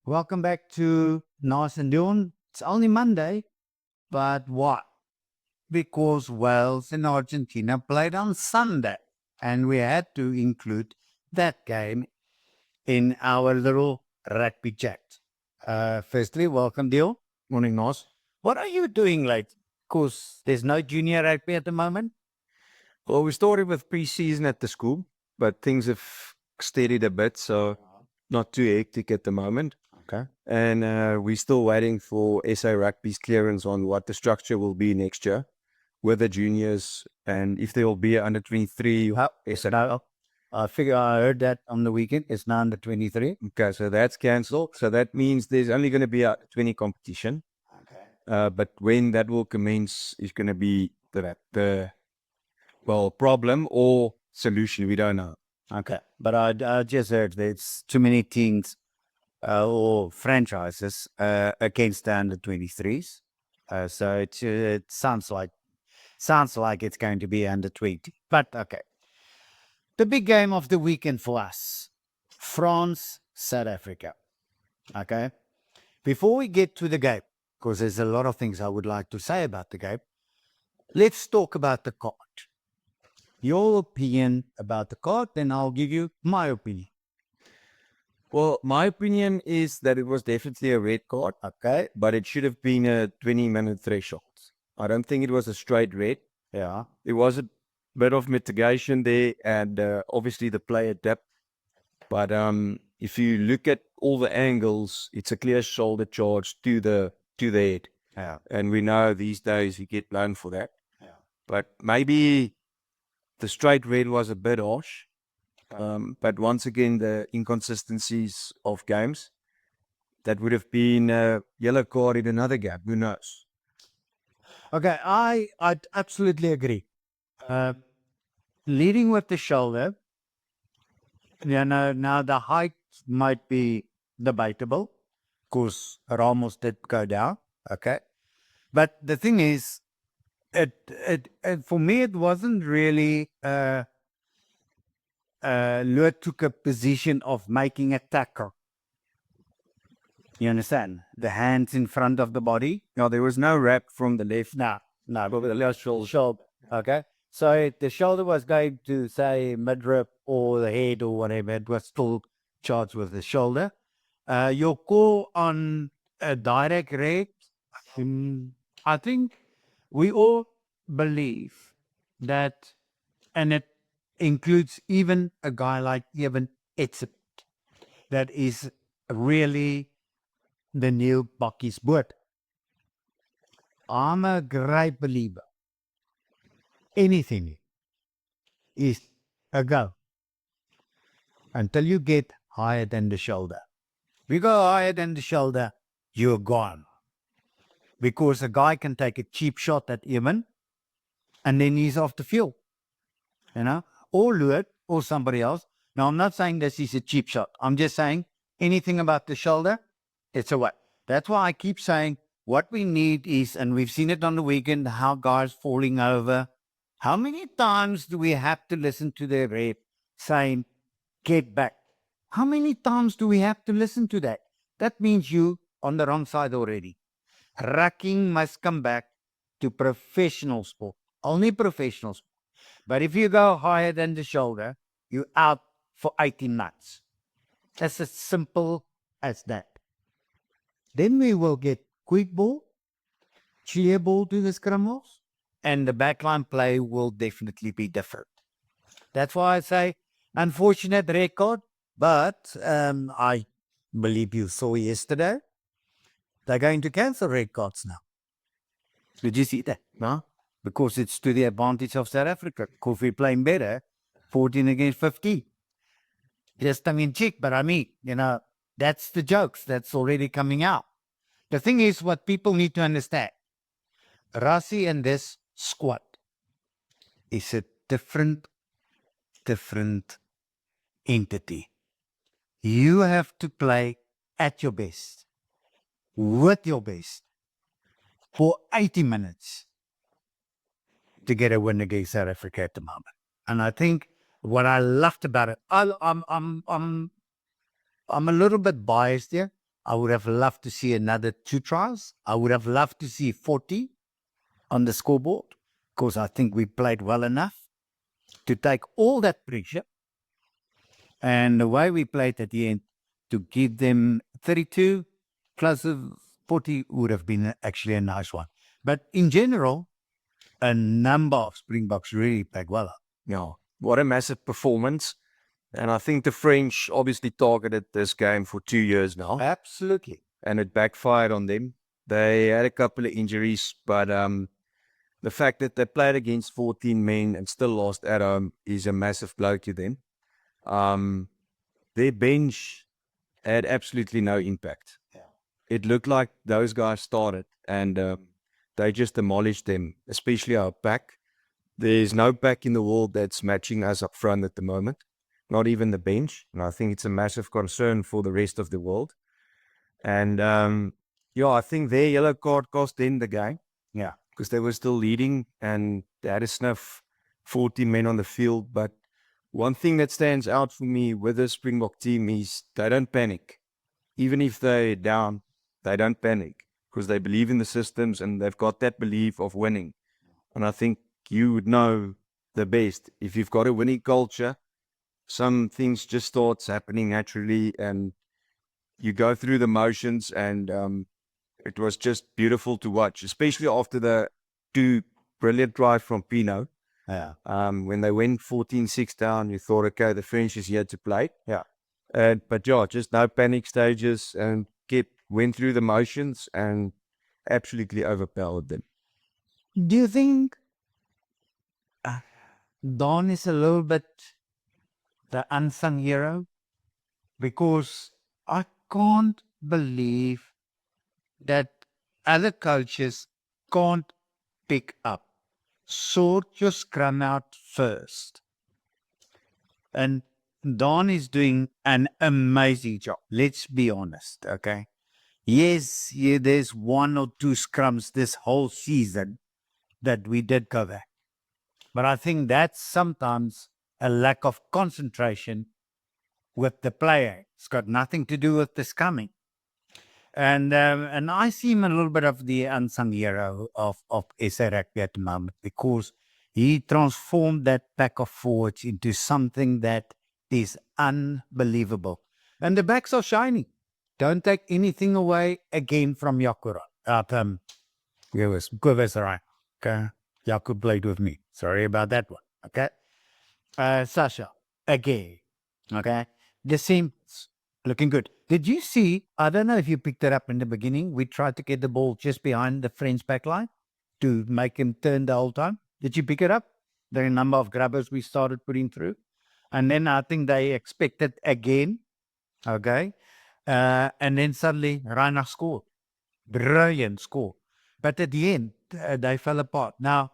Welcome back to Naas and Deon. It's only Monday, but what? Because Wales and Argentina played on Sunday, and we had to include that game in our little rugby chat. Firstly, welcome, Deon. Morning, Naas. What are you doing late? Because there's no junior rugby at the moment. Well, we started with pre-season at the school, but things have steadied a bit, so not too hectic at the moment. Okay. And we're still waiting for SA Rugby's clearance on what the structure will be next year with the juniors and if there will be an under 23. No, I figure I heard that on the weekend. It's now under 23. Okay, so that's cancelled. So that means there's only going to be a 20 competition. Okay. But when that will commence is going to be the problem or solution. We don't know. Okay, but I just heard there's too many teams or franchises against the under 23s. So it sounds like it's going to be under 20. But okay, the big game of the weekend for us, France, South Africa. Okay, before we get to the game, because there's a lot of things I would like to say about the game, let's talk about the card. Your opinion about the card, then I'll give you my opinion. Well, my opinion is that it was definitely a red card, Okay. but it should have been a 20-minute threshold. I don't think it was a straight red. Yeah. There was a bit of mitigation there, and obviously the player depth. But if you look at all the angles, it's a clear shoulder charge to the head. Yeah. And we know these days you get blown for that. Yeah. But maybe the straight red was a bit harsh. But once again, the inconsistencies of games, that would have been a yellow card in another game. Who knows? Okay, I absolutely agree. Leading with the shoulder, now the height might be debatable because Ramos did go down. Okay, but the thing is, it for me it wasn't really. Lua took a position of making a tackle. You understand? The hands in front of the body. No, there was no wrap from the left. No, But with the left shoulder. Okay. So the shoulder was going to say midrib or the head or whatever. It was still charged with the shoulder. Your call on a direct red, I think we all believe that, and it includes even a guy like Evan Etzip, that is really the new Bakkies Boot. I'm a great believer. Anything is a go until you get higher than the shoulder. If you go higher than the shoulder, you're gone. Because a guy can take a cheap shot at Evan and then he's off the field. Or Luet or somebody else. Now, I'm not saying this is a cheap shot. I'm just saying anything about the shoulder, it's a what. That's why I keep saying what we need is, and we've seen it on the weekend, how guys falling over. How many times do we have to listen to the ref saying, get back? How many times do we have to listen to that? That means you on the wrong side already. Racking must come back to professional sport. Only professional sport. But if you go higher than the shoulder, you're out for 18 months. That's as simple as that. Then we will get quick ball, clear ball to the scrummers, and the backline play will definitely be different. That's why I say unfortunate record, but I believe you saw yesterday, they're going to cancel red cards now. Did you see that? No? Because it's to the advantage of South Africa. Because we're playing better, 14 against 15. Just tongue in cheek, but I mean, that's the jokes that's already coming out. The thing is, what people need to understand, Rassi and this squad is a different entity. You have to play at your best, with your best, for 80 minutes to get a win against South Africa at the moment. And I think what I loved about it, I'm a little bit biased here, I would have loved to see another 2 tries. I would have loved to see 40 on the scoreboard because I think we played well enough to take all that pressure and the way we played at the end to give them 32 plus a 40 would have been actually a nice one. But in general, a number of Springboks really played well. Yeah, what a massive performance. And I think the French obviously targeted this game for 2 years now, Absolutely. and it backfired on them. They had a couple of injuries, but the fact that they played against 14 men and still lost at home is a massive blow to them. Their bench had absolutely no impact. Yeah. It looked like those guys started and they just demolished them, especially our pack. There's no pack in the world that's matching us up front at the moment, not even the bench. And I think it's a massive concern for the rest of the world. And yeah, I think their yellow card cost them the game. Yeah. Because they were still leading and they had a snuff 40 men on the field. But one thing that stands out for me with the Springbok team is they don't panic. Even if they're down, they don't panic because they believe in the systems and they've got that belief of winning. And I think you would know the best. If you've got a winning culture, some things just starts happening naturally and you go through the motions and it was just beautiful to watch, especially after the 2 brilliant tries from Pino. Yeah. When they went 14-6 down, you thought, okay, the French is here to play. Yeah. But yeah, just no panic stages and went through the motions and absolutely overpowered them. Do you think Deon is a little bit the unsung hero? Because I can't believe that other coaches can't pick up. Sort your scrum out first. And Deon is doing an amazing job. Let's be honest, okay? Yes, yeah, there's 1 or 2 scrums this whole season that we did go back. But I think that's sometimes a lack of concentration with the player. It's got nothing to do with the scumming. And I see him a little bit of the unsung hero of SA Rugby at the moment because he transformed that pack of forwards into something that is unbelievable. And the backs are shining. Don't take anything away again from Yakura. Right. Okay. Yaku played with me. Sorry about that one. Okay. Sasha, again. Okay. The same, looking good. Did you see? I don't know if you picked it up in the beginning. We tried to get the ball just behind the French back line to make him turn the whole time. Did you pick it up? The number of grabbers we started putting through. And then I think they expected again. Okay. And then suddenly Reiner scored. Brilliant score. But at the end, they fell apart. Now,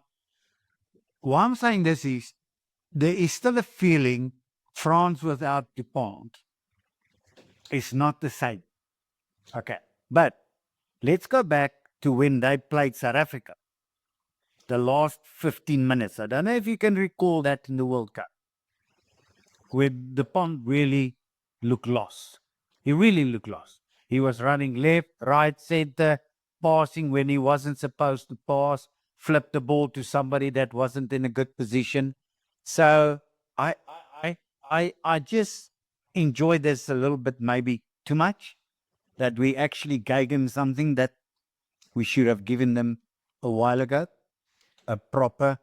why I'm saying this is there is still a feeling France without Dupont is not the same. Okay. But let's go back to when they played South Africa. The last 15 minutes. I don't know if you can recall that in the World Cup. Where Dupont really looked lost. He really looked lost. He was running left, right, center, passing when he wasn't supposed to pass, flipped the ball to somebody that wasn't in a good position. So I just enjoyed this a little bit, maybe too much, that we actually gave him something that we should have given them a while ago, a proper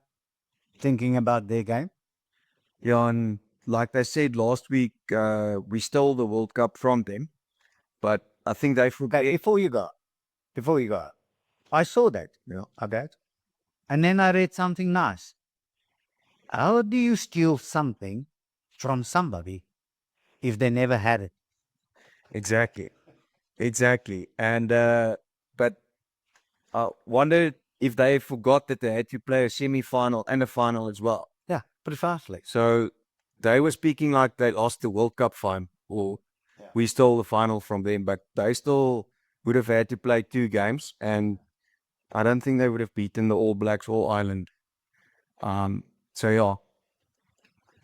thinking about their game. Yeah, and like they said last week, we stole the World Cup from them, but I think they forgot. Okay, before you go, I saw that, okay. And then I read something nice. How do you steal something from somebody if they never had it? Exactly. And but I wonder if they forgot that they had to play a semi-final and a final as well. Yeah, precisely. So they were speaking like they lost the World Cup final, or we stole the final from them, but they still would have had to play 2 games, and I don't think they would have beaten the All Blacks or Ireland. So yeah,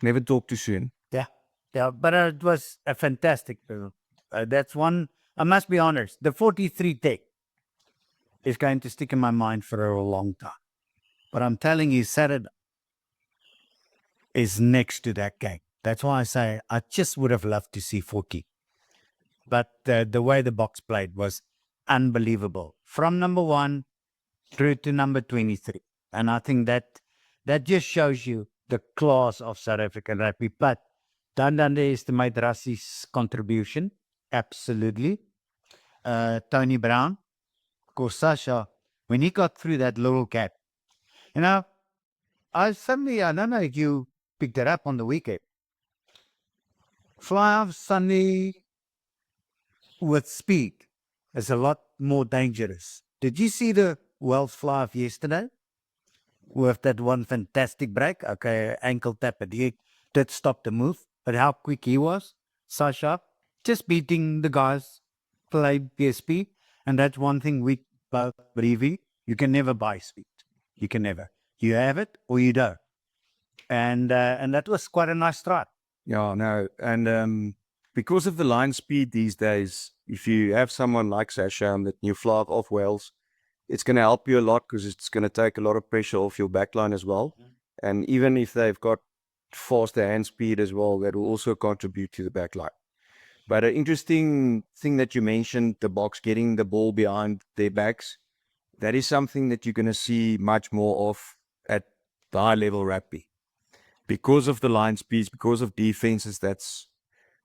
never talk too soon. Yeah, but it was a fantastic film. That's one I must be honest, the 43 take is going to stick in my mind for a long time. But I'm telling you, Saturday is next to that game. That's why I say I just would have loved to see 40. But the way the Boks played was unbelievable. From number 1 through to number 23. And I think that just shows you the class of South African rugby. But don't underestimate Rassie's contribution. Absolutely. Tony Brown, of course, Sasha, when he got through that little gap, you know, I don't know if you picked it up on the weekend. Fly off Sunday with speed is a lot more dangerous. Did you see the Wells fly off yesterday? With that one fantastic break. Okay, ankle tap, but he did stop the move. But how quick he was, Sasha, just beating the guys, played PSP. And that's one thing we both believe in. You can never buy speed. You can never. You have it or you don't. And that was quite a nice start. Yeah, no. And because of the line speed these days, if you have someone like Sasha that you fly off Wales, it's going to help you a lot because it's going to take a lot of pressure off your backline as well. And even if they've got faster hand speed as well, that will also contribute to the backline. But an interesting thing that you mentioned, the Boks getting the ball behind their backs, that is something that you're going to see much more of at the high level rugby. Because of the line speeds, because of defenses that's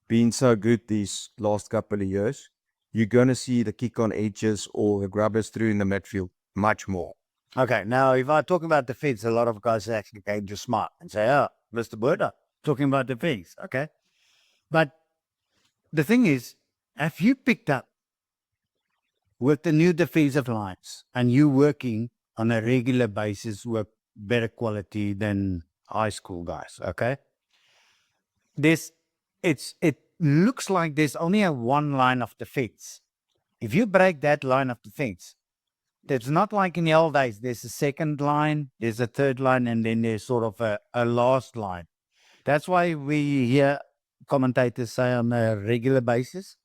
been so good these last couple of years, you're going to see the kick on edges or the grubbers through in the midfield much more. Okay, now if I talk about defense, a lot of guys actually came to smart and say, oh, Mr. Botha, talking about defense. Okay. But the thing is, have you picked up with the new defensive lines and you working on a regular basis with better quality than high school guys, okay? It looks like there's only a one line of defense. If you break that line of defense, it's not like in the old days, there's a second line, there's a third line, and then there's sort of a last line. That's why we hear commentators say on a regular basis,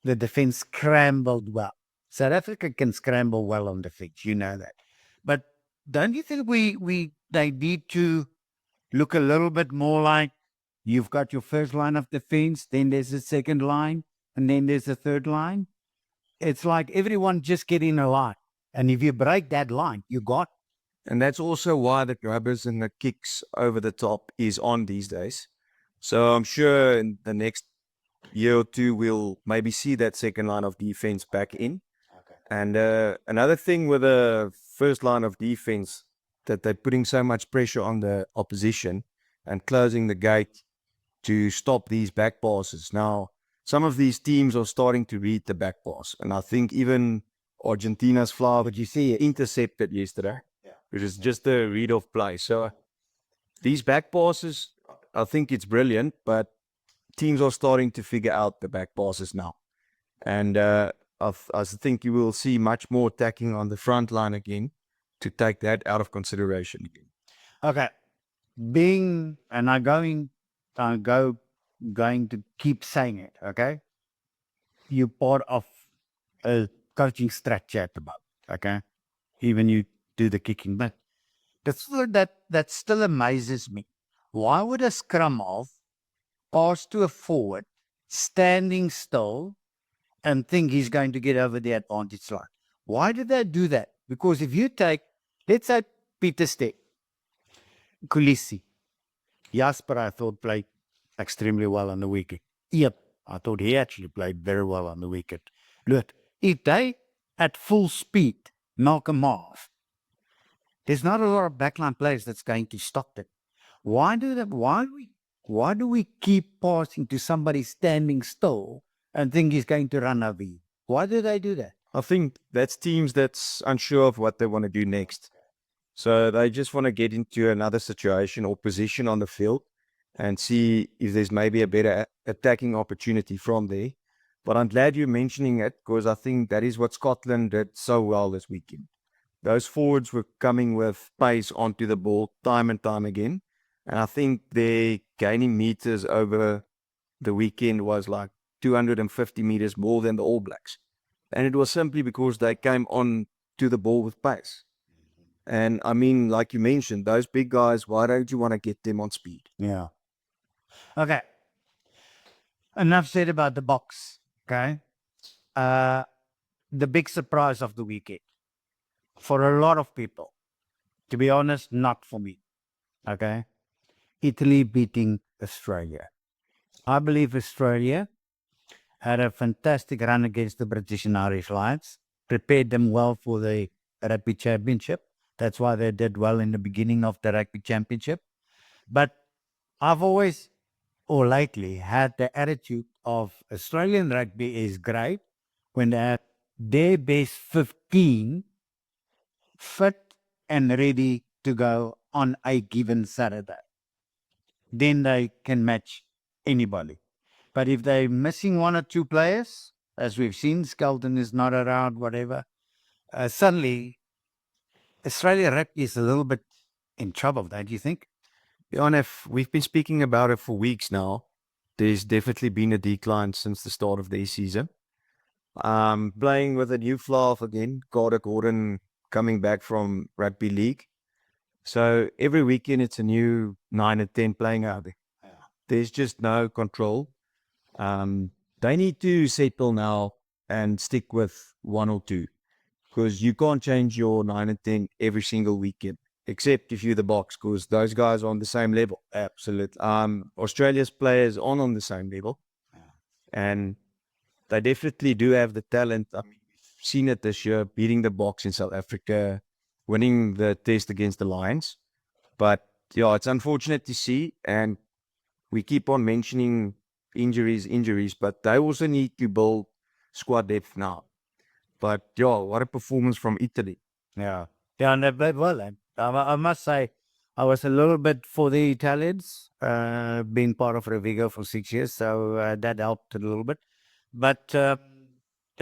the defense scrambled well. South Africa can scramble well on defense, you know that. But don't you think they need to look a little bit more like you've got your first line of defense, then there's a second line, and then there's a third line? It's like everyone just get in a line. And if you break that line, you got. And that's also why the grubbers and the kicks over the top is on these days. So I'm sure in the next year or two, we'll maybe see that second line of defense back in. Okay. And another thing with the first line of defense, that they're putting so much pressure on the opposition and closing the gate to stop these back passes. Now, some of these teams are starting to read the back pass. And I think even Argentina's fly, but you see, intercepted yesterday, which is just a read of play. So these back passes, I think it's brilliant, but teams are starting to figure out the back passes now. And I think you will see much more attacking on the front line again to take that out of consideration again. Okay. I'm going to keep saying it, okay? You're part of a coaching structure at the moment, okay? Even you do the kicking. But that still amazes me. Why would a scrum half pass to a forward, standing still, and think he's going to get over the advantage line? Why did they do that? Because if you take, let's say, Peter Steck, Kulisi, Jasper, I thought, played extremely well on the weekend. Yep, I thought he actually played very well on the weekend. Look, if they, at full speed, knock him off, there's not a lot of backline players that's going to stop them. Why do we keep passing to somebody standing still and think he's going to run over you? Why do they do that? I think that's teams that's unsure of what they want to do next. So they just want to get into another situation or position on the field and see if there's maybe a better attacking opportunity from there. But I'm glad you're mentioning it because I think that is what Scotland did so well this weekend. Those forwards were coming with pace onto the ball time and time again. And I think their gaining meters over the weekend was like 250 meters more than the All Blacks. And it was simply because they came on to the ball with pace. And I mean, like you mentioned, those big guys, why don't you want to get them on speed? Yeah. Okay. Enough said about the box. Okay. The big surprise of the weekend for a lot of people, to be honest, not for me. Okay. Italy beating Australia. I believe Australia had a fantastic run against the British and Irish Lions, prepared them well for the Rugby Championship. That's why they did well in the beginning of the Rugby Championship. But I've always, or lately, had the attitude of Australian rugby is great when they have their best 15 fit and ready to go on a given Saturday. Then they can match anybody. But if they're missing one or two players, as we've seen, Skelton is not around, whatever, suddenly Australia rugby is a little bit in trouble, don't you think? Yeah, if we've been speaking about it for weeks now. There's definitely been a decline since the start of their season. Playing with a new flaw again, Carter Gordon coming back from Rugby League. So every weekend it's a new 9 or 10 playing out there. Yeah. There's just no control. They need to settle now and stick with one or two because you can't change your 9 and 10 every single weekend, except if you're the box, because those guys are on the same level. Absolutely. Australia's players aren't on the same level, and they definitely do have the talent. I mean, we've seen it this year, beating the box in South Africa, winning the test against the Lions. But yeah, it's unfortunate to see, and we keep on mentioning injuries, but they also need to build squad depth now. But yeah, what a performance from Italy. Yeah. Yeah, and they played well. I must say, I was a little bit for the Italians, being part of Revigo for 6 years, so that helped a little bit. But, you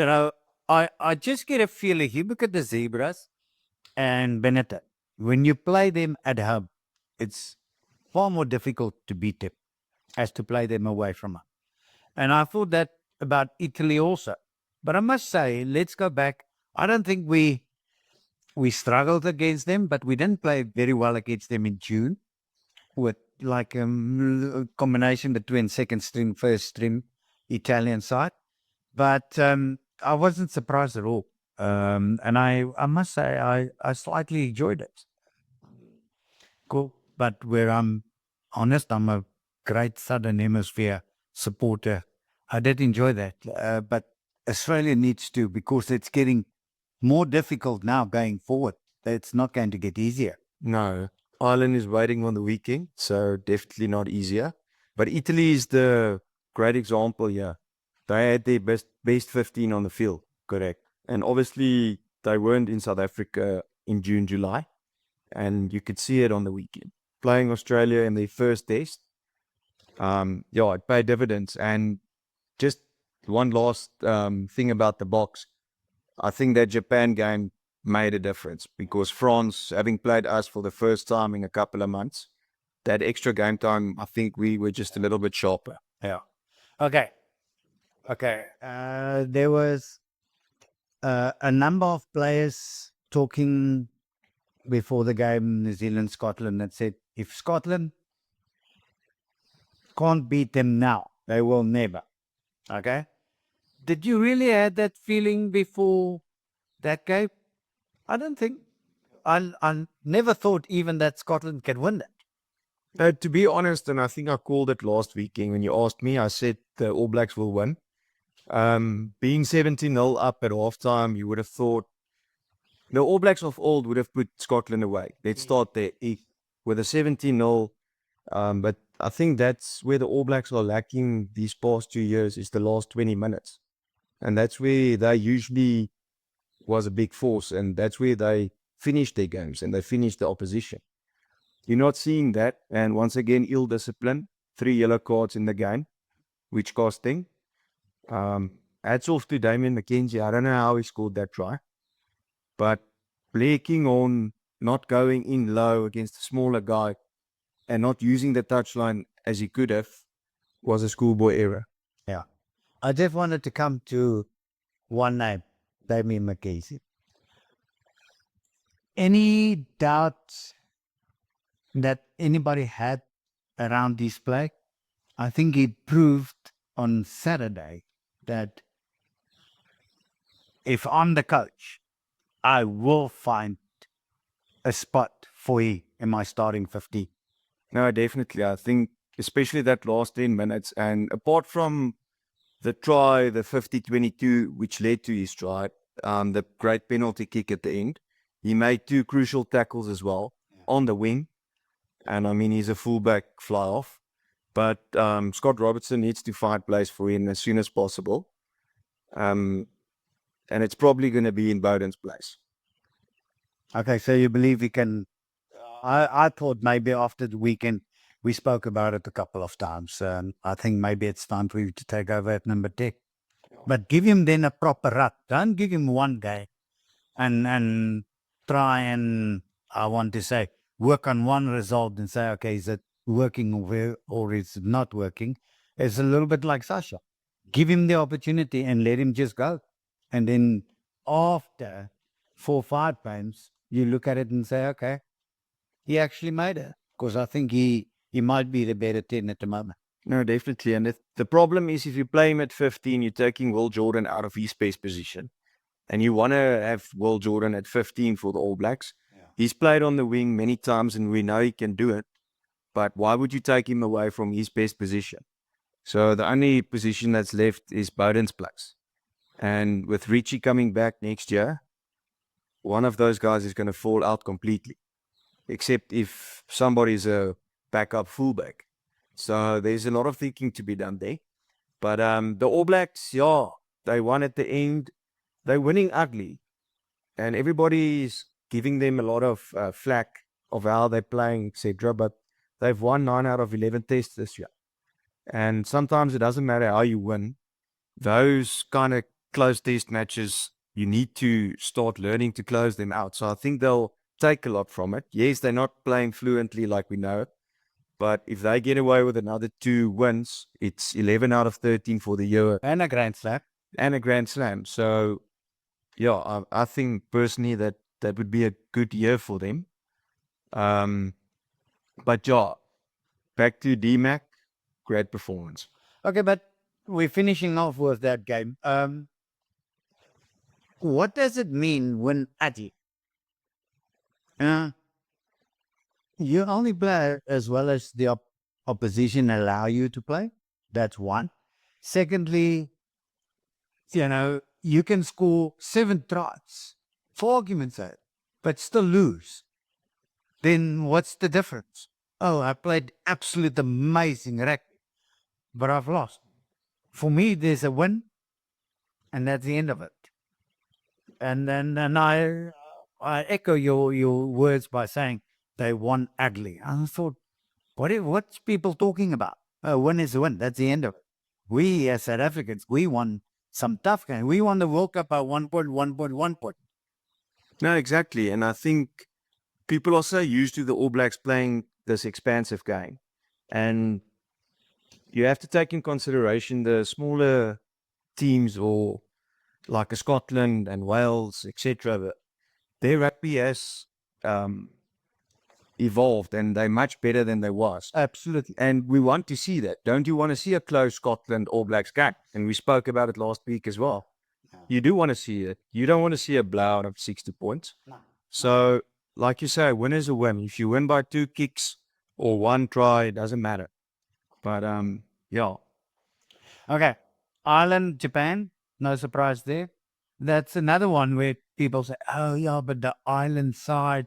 know, I just get a feeling, you look at the Zebras and Benetton, when you play them at home, it's far more difficult to beat them as to play them away from home. And I thought that about Italy also. But I must say, let's go back. I don't think we struggled against them, but we didn't play very well against them in June with like a combination between second string, first string Italian side. But I wasn't surprised at all. And I must say, I slightly enjoyed it. Cool. But where I'm honest, I'm a great Southern Hemisphere supporter. I did enjoy that. But Australia needs to, because it's getting more difficult now going forward. It's not going to get easier. No, Ireland is waiting on the weekend, so definitely not easier. But Italy is the great example here. They had their best 15 on the field. Correct. And obviously, they weren't in South Africa in June, July. And you could see it on the weekend. Playing Australia in their first test, yeah, it paid dividends. And just one last thing about the box. I think that Japan game made a difference because France, having played us for the first time in a couple of months, that extra game time, I think we were just a little bit sharper. Yeah. Okay. There was a number of players talking before the game, New Zealand, Scotland, that said, if Scotland can't beat them now, they will never. Okay. Did you really have that feeling before that game? I don't think. I never thought even that Scotland can win that. To be honest, and I think I called it last weekend when you asked me, I said the All Blacks will win. Being 17-0 up at halftime, you would have thought the All Blacks of old would have put Scotland away. Let's start there with a 17-0. But I think that's where the All Blacks are lacking these past 2 years is the last 20 minutes. And that's where they usually was a big force. And that's where they finished their games and they finished the opposition. You're not seeing that. And once again, ill discipline, 3 yellow cards in the game, which cost them. Hats off to Damien McKenzie. I don't know how he scored that try. But breaking on, not going in low against a smaller guy and not using the touchline as he could have was a schoolboy error. Yeah. I just wanted to come to one name, Damien McKenzie. Any doubts that anybody had around his play? I think he proved on Saturday that if I'm the coach, I will find a spot for him in my starting 50. No, definitely. I think especially that last 10 minutes, and apart from the try, the 50-22, which led to his try, the great penalty kick at the end, he made 2 crucial tackles as well on the wing. And I mean, he's a fullback fly off. But Scott Robertson needs to find place for him as soon as possible. And it's probably going to be in Bowden's place. Okay, so you believe he can? I thought maybe after the weekend, we spoke about it a couple of times. I think maybe it's time for you to take over at number 10. But give him then a proper rut. Don't give him one game and try and, I want to say, work on one result and say, okay, is it working or is it not working? It's a little bit like Sasha. Give him the opportunity and let him just go. And then after 4 or 5 games, you look at it and say, okay, he actually made it. Because I think he might be the better 10 at the moment. No, definitely. And the problem is if you play him at 15, you're taking Will Jordan out of his best position. And you want to have Will Jordan at 15 for the All Blacks. Yeah. He's played on the wing many times and we know he can do it. But why would you take him away from his best position? So the only position that's left is Bowden's place. And with Richie coming back next year, one of those guys is going to fall out completely. Except if somebody's a backup fullback. So there's a lot of thinking to be done there. But the All Blacks, yeah, they won at the end. They're winning ugly. And everybody's giving them a lot of flack of how they're playing, etc. But they've won 9 out of 11 tests this year. And sometimes it doesn't matter how you win. Those kind of close test matches, you need to start learning to close them out. So I think they'll take a lot from it. Yes, they're not playing fluently like we know. But if they get away with another 2 wins, it's 11 out of 13 for the year. And a Grand Slam. And a Grand Slam. So, yeah, I think personally that would be a good year for them. But, yeah, back to DMAC, great performance. Okay, but we're finishing off with that game. What does it mean when Adi? You only play as well as the opposition allow you to play. That's one. Secondly, you can score 7 tries, for argument's sake, but still lose. Then what's the difference? Oh, I played absolute amazing rugby, but I've lost. For me, there's a win, and that's the end of it. And I echo your words by saying they won ugly. And I thought, what's people talking about? A win is a win. That's the end of it. We as South Africans, we won some tough games. We won the World Cup by 1 point, 1 point, 1 point. No, exactly. And I think people are so used to the All Blacks playing this expansive game. And you have to take in consideration the smaller teams or like a Scotland and Wales, etc. Their rugby has evolved and they're much better than they was. Absolutely. And we want to see that. Don't you want to see a close Scotland All Blacks game? And we spoke about it last week as well. Yeah. You do want to see it. You don't want to see a blowout of 60 points. No. So, like you say, a win is a win. If you win by 2 kicks or 1 try, it doesn't matter. But, yeah. Okay. Ireland, Japan, no surprise there. That's another one where people say, oh, yeah, but the Ireland side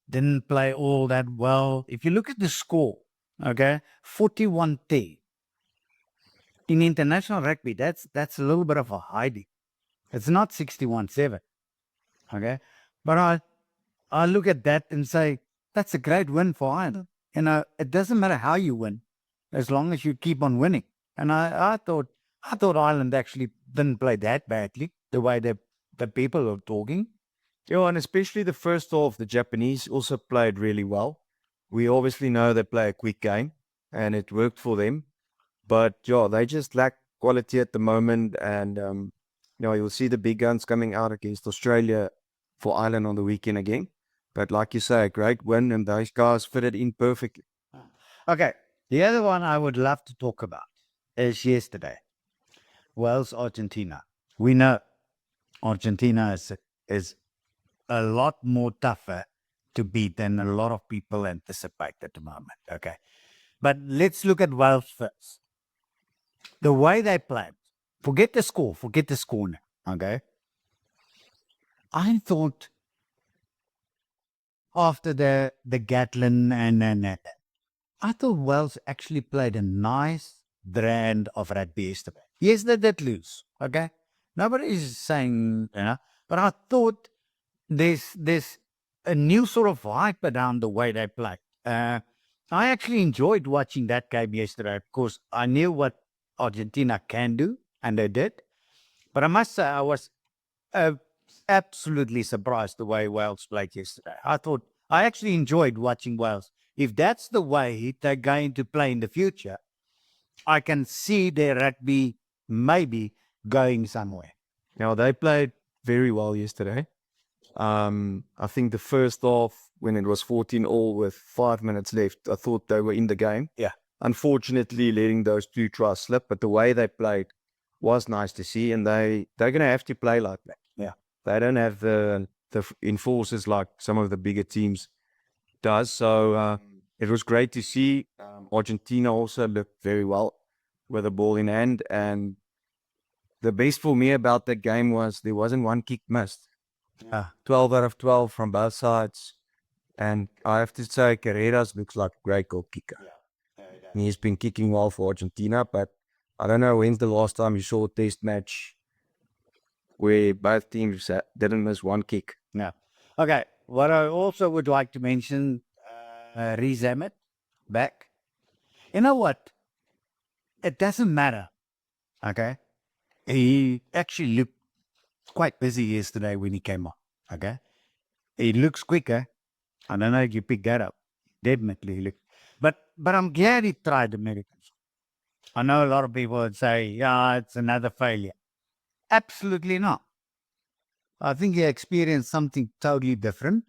didn't play all that well. If you look at the score, okay, 41-10. In international rugby, that's a little bit of a hiding. It's not 61-7, okay? But I look at that and say, that's a great win for Ireland. It doesn't matter how you win, as long as you keep on winning. And I thought Ireland actually didn't play that badly, the way the people are talking. Yeah, and especially the first half, the Japanese also played really well. We obviously know they play a quick game, and it worked for them. But, yeah, they just lacked quality at the moment, and you'll see the big guns coming out against Australia for Ireland on the weekend again. But like you say, a great win, and those guys fitted in perfectly. Okay. The other one I would love to talk about is yesterday. Wales, Argentina. We know Argentina is a lot more tougher to beat than a lot of people anticipate at the moment. Okay. But let's look at Wales first. The way they played, forget the score now. Okay. I thought after the Gatlin and I thought Wales actually played a nice brand of rugby yesterday. Yes, they did lose. Okay. Nobody is saying, but I thought there's a new sort of hype around the way they play. I actually enjoyed watching that game yesterday because I knew what Argentina can do, and they did. But I must say, I was uh, absolutely surprised the way Wales played yesterday. I actually enjoyed watching Wales. If that's the way they're going to play in the future, I can see their rugby maybe going somewhere. Now, they played very well yesterday. I think the first half, when it was 14-all with 5 minutes left, I thought they were in the game. Yeah. Unfortunately, letting those 2 tries slip, but the way they played was nice to see, and they're going to have to play like that. Yeah. They don't have the enforcers like some of the bigger teams does. So it was great to see. Argentina also looked very well with the ball in hand, and the best for me about that game was there wasn't one kick missed. 12 out of 12 from both sides. And I have to say, Carreras looks like a great goal kicker. He's been kicking well for Argentina, but I don't know when's the last time you saw a test match where both teams didn't miss one kick. No. Okay. What I also would like to mention, Reece Emmett back. You know what? It doesn't matter. Okay. He actually looked quite busy yesterday when he came on. Okay. He looks quicker. I don't know if you picked that up. Definitely look. But I'm glad he tried Americans. I know a lot of people would say, yeah, it's another failure. Absolutely not. I think he experienced something totally different.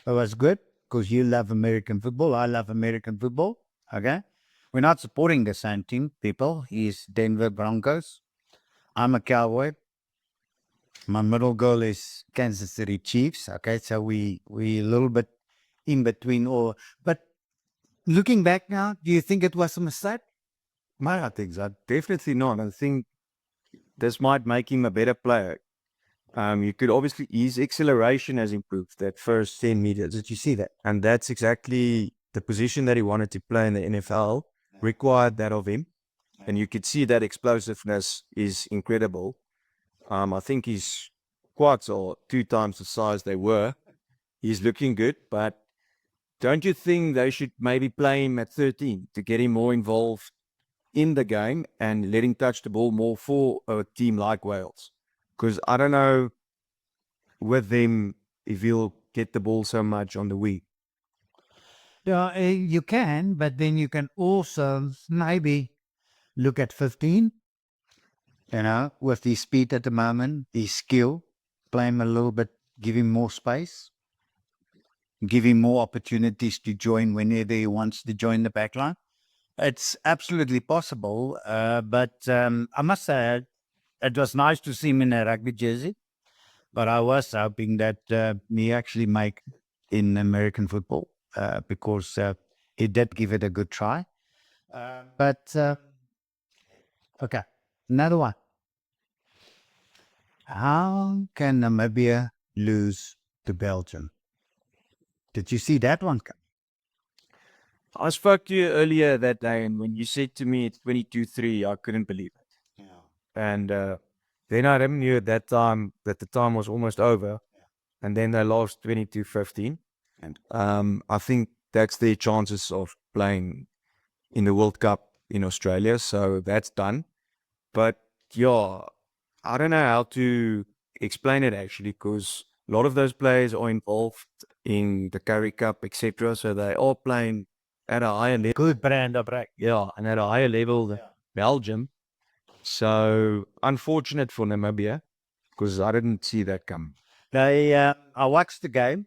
It was good because you love American football. I love American football. Okay. We're not supporting the same team, people. He's Denver Broncos. I'm a Cowboy. My middle goal is Kansas City Chiefs. Okay. So we a little bit in between all. But looking back now, do you think it was a mistake? No, I think so. Definitely not. I think this might make him a better player. You could obviously, his acceleration has improved that first 10 meters. Did you see that? And that's exactly the position that he wanted to play in the NFL, required that of him. And you could see that explosiveness is incredible. I think his quads are 2 times the size they were. He's looking good, but don't you think they should maybe play him at 13 to get him more involved in the game and let him touch the ball more for a team like Wales? Because I don't know with them if he'll get the ball so much on the wing. Yeah, you can, but then you can also maybe look at 15, with his speed at the moment, his skill, play him a little bit, give him more space, give him more opportunities to join whenever he wants to join the backline. It's absolutely possible, but I must say it was nice to see him in a rugby jersey, but I was hoping that he actually make in American football because he did give it a good try. Okay, another one. How can Namibia lose to Belgium? Did you see that one come? I spoke to you earlier that day, and when you said to me it's 22-3, I couldn't believe it. Yeah. And then I knew at that time that the time was almost over, and then they lost 22-15. And I think that's their chances of playing in the World Cup in Australia, so that's done. But yeah, I don't know how to explain it actually, because a lot of those players are involved in the Curry Cup, etc. So they are playing at a higher level. good brand of rugby. Yeah, and at a higher level than Belgium. So unfortunate for Namibia because I didn't see that come. I watched the game,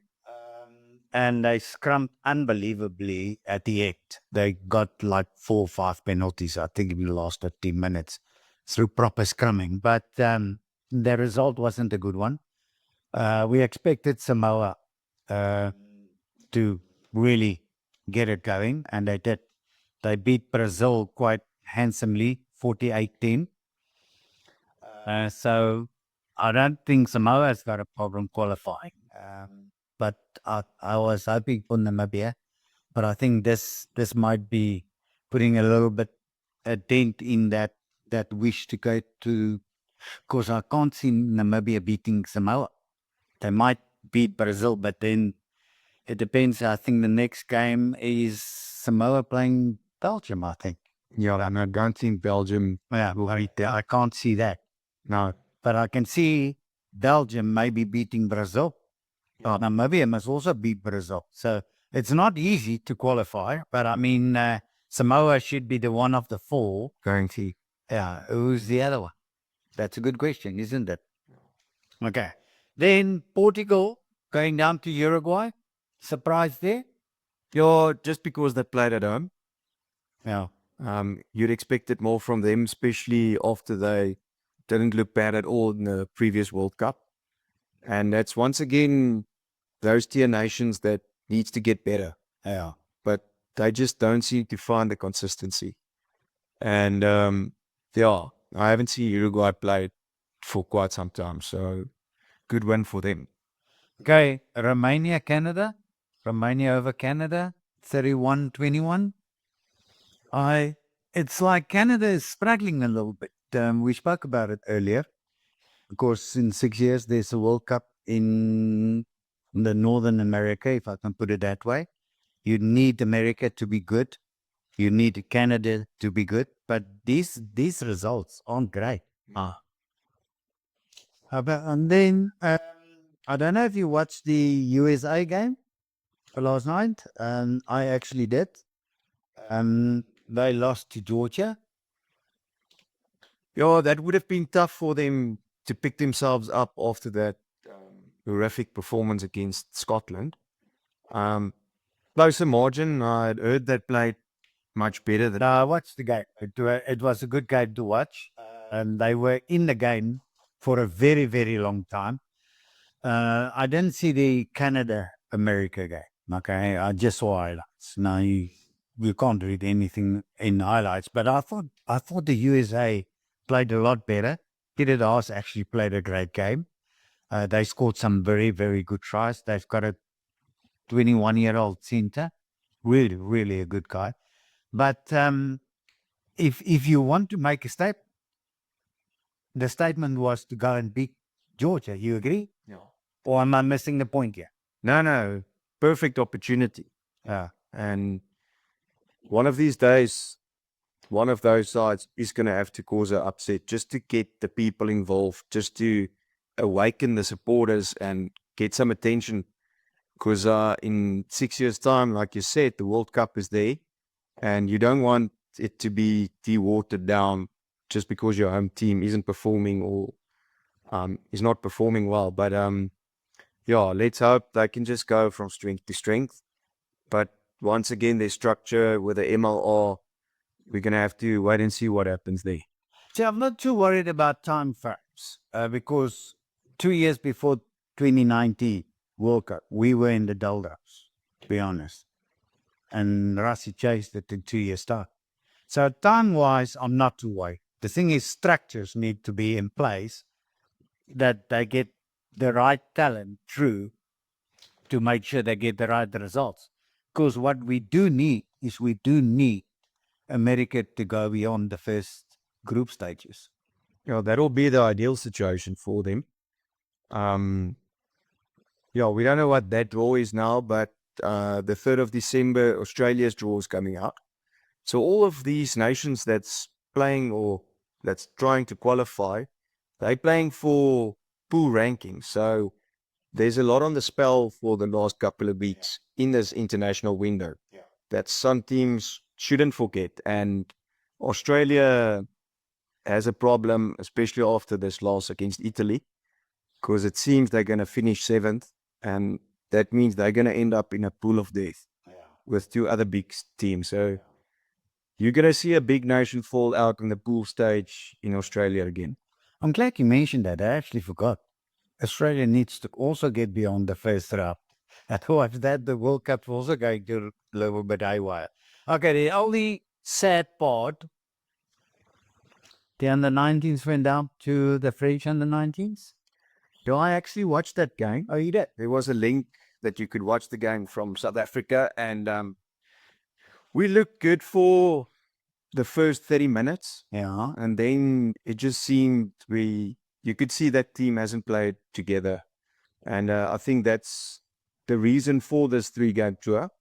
and they scrummed unbelievably at the end. They got like 4 or 5 penalties, I think, in the last 15 minutes through proper scrumming. But the result wasn't a good one. We expected Samoa to really get it going, and they did. They beat Brazil quite handsomely, 48-10. So I don't think Samoa's got a problem qualifying. But I was hoping for Namibia, but I think this might be putting a little bit a dent in that wish to go to, because I can't see Namibia beating Samoa. They might beat Brazil, but then it depends. I think the next game is Samoa playing Belgium, I think. Yeah, and I don't think Belgium Yeah, will beat them. I can't see that. No. But I can see Belgium maybe beating Brazil. Namibia must also beat Brazil. So it's not easy to qualify, but I mean, Samoa should be the one of the 4. Going to. Yeah, who's the other one? That's a good question, isn't it? Okay. Then Portugal going down to Uruguay. Surprise there? Yeah, just because they played at home. Yeah. You'd expect it more from them, especially after they didn't look bad at all in the previous World Cup. And that's once again those tier nations that needs to get better. Yeah. But they just don't seem to find the consistency. And yeah, I haven't seen Uruguay play for quite some time. So good win for them. Okay. Romania, Canada. Romania over Canada, 31-21. It's like Canada is struggling a little bit. We spoke about it earlier. Of course, in 6 years, there's a World Cup in the Northern America, if I can put it that way. You need America to be good. You need Canada to be good. But these results aren't great. And then, I don't know if you watched the USA game last night. I actually did. They lost to Georgia. Yeah, that would have been tough for them to pick themselves up after that horrific performance against Scotland. Closer margin, I'd heard they played much better than. No, I watched the game. It was a good game to watch. And they were in the game for a very, very long time. I didn't see the Canada-America game. Okay, I just saw highlights. Now you can't read anything in highlights, but I thought the USA played a lot better. Peter Haas actually played a great game. They scored some very, very good tries. They've got a 21-year-old center, really, really a good guy. But if you want to make a statement, the statement was to go and beat Georgia. You agree? No. Or am I missing the point here? No, perfect opportunity. Yeah. And one of these days, one of those sides is going to have to cause an upset just to get the people involved, just to awaken the supporters and get some attention. Because in 6 years' time, like you said, the World Cup is there, and you don't want it to be de-watered down just because your home team isn't performing or is not performing well. But yeah, let's hope they can just go from strength to strength. But once again, their structure with the MLR, we're going to have to wait and see what happens there. See, I'm not too worried about time frames because 2 years before 2019 World Cup, we were in the doldrums, to be honest. And Rassi chased it in 2 years' time. So time-wise, I'm not too worried. The thing is, structures need to be in place that they get the right talent through to make sure they get the right results. Because what we do need is we do need America to go beyond the first group stages. Yeah, that'll be the ideal situation for them. Yeah, we don't know what that draw is now, but the 3rd of December, Australia's draw is coming out. So all of these nations that's playing or that's trying to qualify, they're playing for pool rankings. So there's a lot on the spell for the last couple of weeks in this international window that some teams shouldn't forget. And Australia has a problem, especially after this loss against Italy, because it seems they're going to finish 7th, and that means they're going to end up in a pool of death with 2 other big teams. So you're going to see a big nation fall out in the pool stage in Australia again. I'm glad you mentioned that. I actually forgot. Australia needs to also get beyond the first round. Otherwise, that the World Cup's also going to a little bit haywire. Okay, the only sad part, the under-19s went down to the French under-19s. Do I actually watched that game? Oh, you did? There was a link that you could watch the game from South Africa, and we looked good for the first 30 minutes, Yeah. and then it just seemed you could see that team hasn't played together, and I think that's the reason for this 3-game tour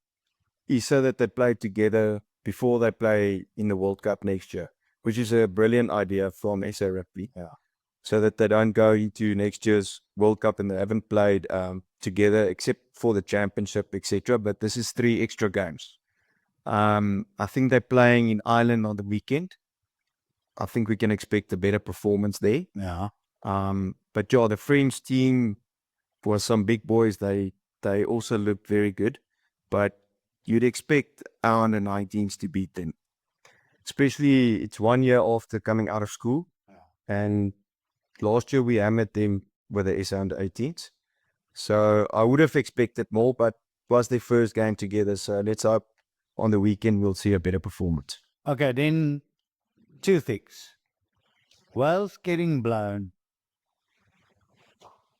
is so that they play together before they play in the World Cup next year, which is a brilliant idea from SA Rugby. Yeah. So that they don't go into next year's World Cup and they haven't played together except for the championship, etc. But this is 3 extra games. I think they're playing in Ireland on the weekend. I think we can expect a better performance there. Yeah. But yeah, the French team was some big boys. They also looked very good. But you'd expect our under-19s to beat them. Especially it's 1 year after coming out of school. And last year we hammered them with the SA under-18s. So I would have expected more, but it was their first game together. So let's hope on the weekend we'll see a better performance. Okay, then 2 things. Wales getting blown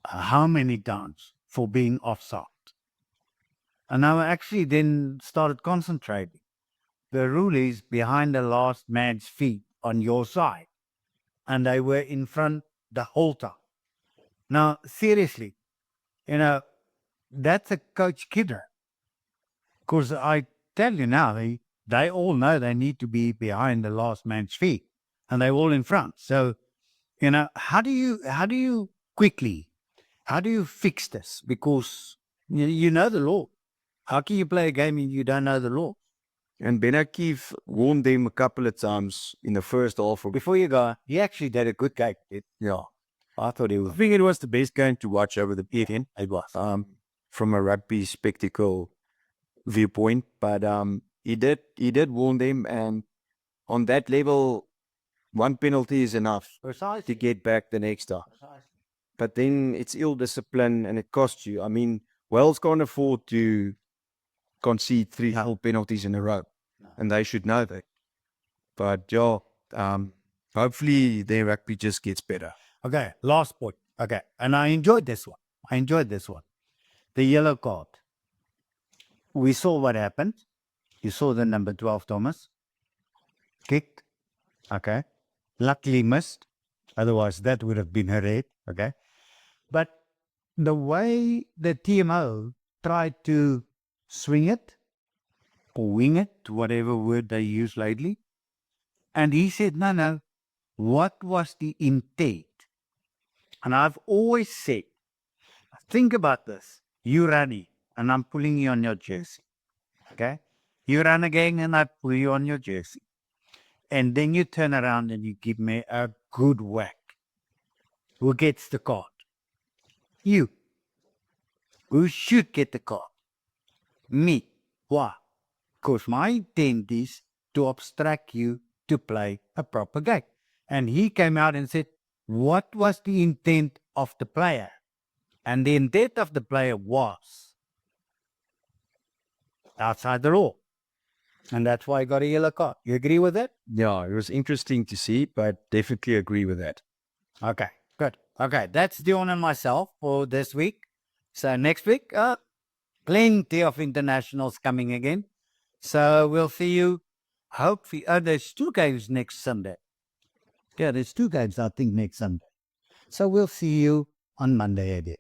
how many times for being offside? And I actually then started concentrating. The rule is behind the last man's feet on your side. And they were in front the whole time. Now, seriously, that's a coach kidder. Because I tell you now, they all know they need to be behind the last man's feet. And they're all in front. So, how do you fix this? Because you know the law. How can you play a game and you don't know the law? And Benakiv warned them a couple of times in the first half. Before you go, he actually did a good game. Yeah. I thought he I was. think it was the best game to watch over the weekend. It was. From a rugby spectacle viewpoint. But he did warn them, and on that level, 1 penalty is enough Precisely. to get back the next time. Precisely. But then it's ill discipline and it costs you. I mean, Wales can't afford to concede 3 whole penalties in a row, and they should know that. But yeah, hopefully their rugby just gets better. Okay, last point. Okay, and I enjoyed this one. The yellow card. We saw what happened. You saw the number 12, Thomas. Kicked. Okay. Luckily missed. Otherwise, that would have been a red. Okay. But the way the TMO tried to swing it or wing it, whatever word they use lately, and he said, no, what was the intent? And I've always said, think about this. You running, and I'm pulling you on your jersey. Okay? You run again, and I pull you on your jersey. And then you turn around and you give me a good whack. Who gets the card? You. Who should get the card? Me. Why? Because my intent is to obstruct you to play a proper game. And he came out and said, what was the intent of the player? And the intent of the player was outside the law. And that's why he got a yellow card. You agree with that? Yeah, it was interesting to see, but definitely agree with that. Okay, good. Okay, that's Deon and myself for this week. So next week, plenty of internationals coming again. So we'll see you, hopefully. There's 2 games next Sunday. Yeah, there's 2 games, I think, next Sunday. So we'll see you on Monday again.